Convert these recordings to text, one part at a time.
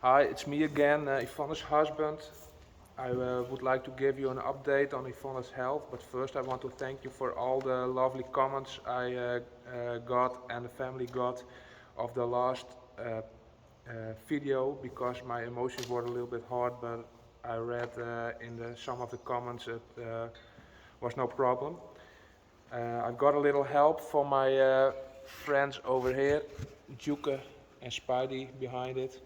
Hi, it's me again, Yvonne's husband. I would like to give you an update on Yvonne's health, but first I want to thank you for all the lovely comments I got and the family got of the last video, because my emotions were a little bit hard, but I read in some of the comments it was no problem. I've got a little help from my friends over here, Juke and Spidey behind it.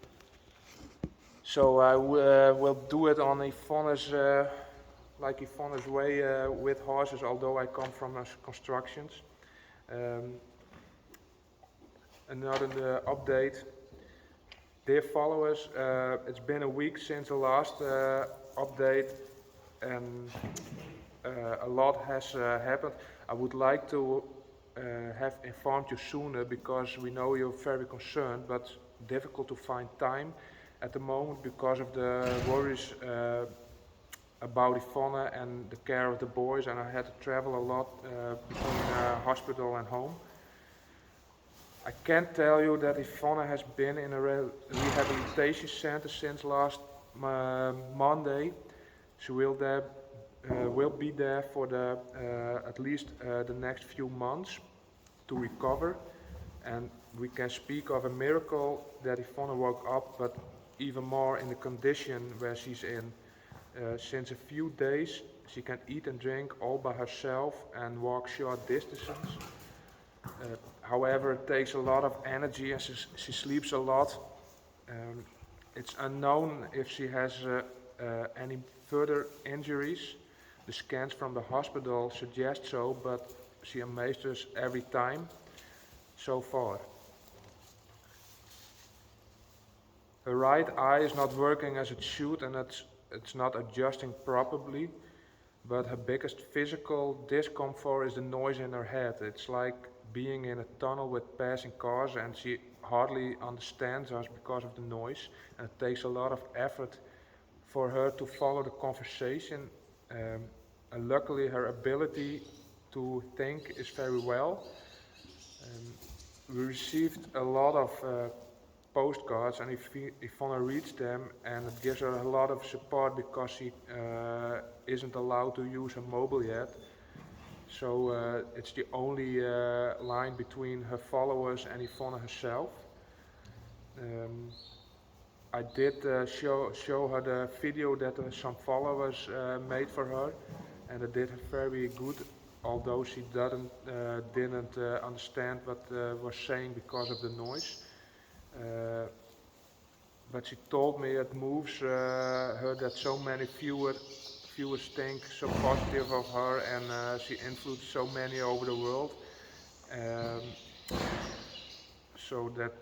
So I will do it on Yvonne's, like Yvonne's way with horses, although I come from constructions. Another update. Dear followers, it's been a week since the last update, and a lot has happened. I would like to have informed you sooner, because we know you're very concerned, but difficult to find time at the moment because of the worries about Yvonne and the care of the boys, and I had to travel a lot between hospital and home. I can't tell you that Yvonne has been in a rehabilitation center since last Monday. She will be there for at least the next few months to recover, and we can speak of a miracle that Yvonne woke up, but even more in the condition where she's in. Since a few days she can eat and drink all by herself and walk short distances. However, it takes a lot of energy, and she sleeps a lot. It's unknown if she has any further injuries. The scans from the hospital suggest so, but she amazed us every time so far. Her right eye is not working as it should, and it's not adjusting properly, but her biggest physical discomfort is the noise in her head. It's like being in a tunnel with passing cars, and she hardly understands us because of the noise, and it takes a lot of effort for her to follow the conversation. And luckily her ability to think is very well. We received a lot of postcards, and Yvonne reads them, and it gives her a lot of support because she isn't allowed to use her mobile yet. So it's the only line between her followers and Yvonne herself. I did show her the video that some followers made for her, and it did her very good, although she didn't understand what was saying because of the noise. But she told me it moves her that so many viewers think so positive of her, and she influenced so many over the world. So that,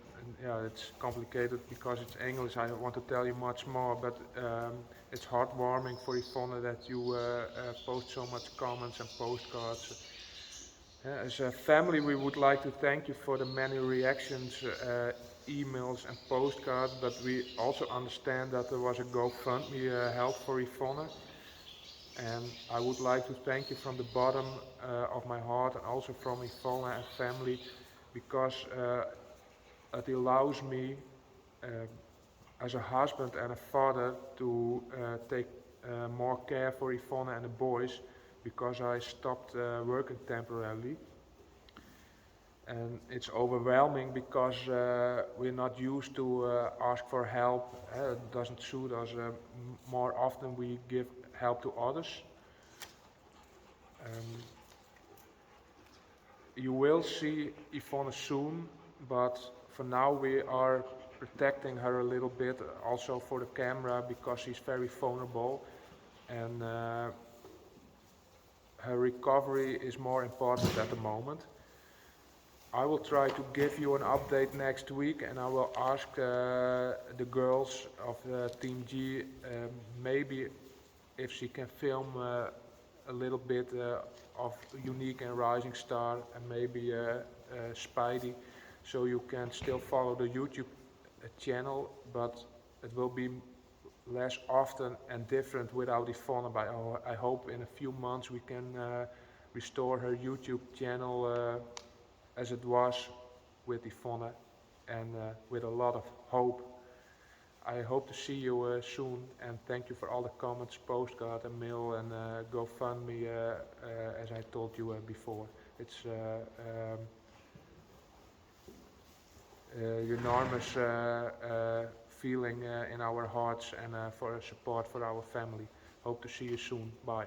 yeah, it's complicated because it's English. I want to tell you much more, but it's heartwarming for Yvonne that you post so much comments and postcards. As a family, we would like to thank you for the many reactions, emails and postcards, but we also understand that there was a GoFundMe help for Yvonne. And I would like to thank you from the bottom of my heart, and also from Yvonne and family, because it allows me as a husband and a father to take more care for Yvonne and the boys, because I stopped working temporarily. And it's overwhelming because we're not used to ask for help. It doesn't suit us. More often we give help to others. You will see Yvonne soon, but for now we are protecting her a little bit, also for the camera, because she's very vulnerable, and her recovery is more important at the moment. I will try to give you an update next week, and I will ask the girls of Team G maybe if she can film a little bit of Unique and Rising Star, and maybe Spidey, so you can still follow the YouTube channel, but it will be less often and different without Yvonne. But I hope in a few months we can restore her YouTube channel as it was with Yvonne, and with a lot of hope. I hope to see you soon, and thank you for all the comments, postcard and mail and GoFundMe, as I told you before. It's enormous feeling in our hearts and for support for our family. Hope to see you soon. Bye.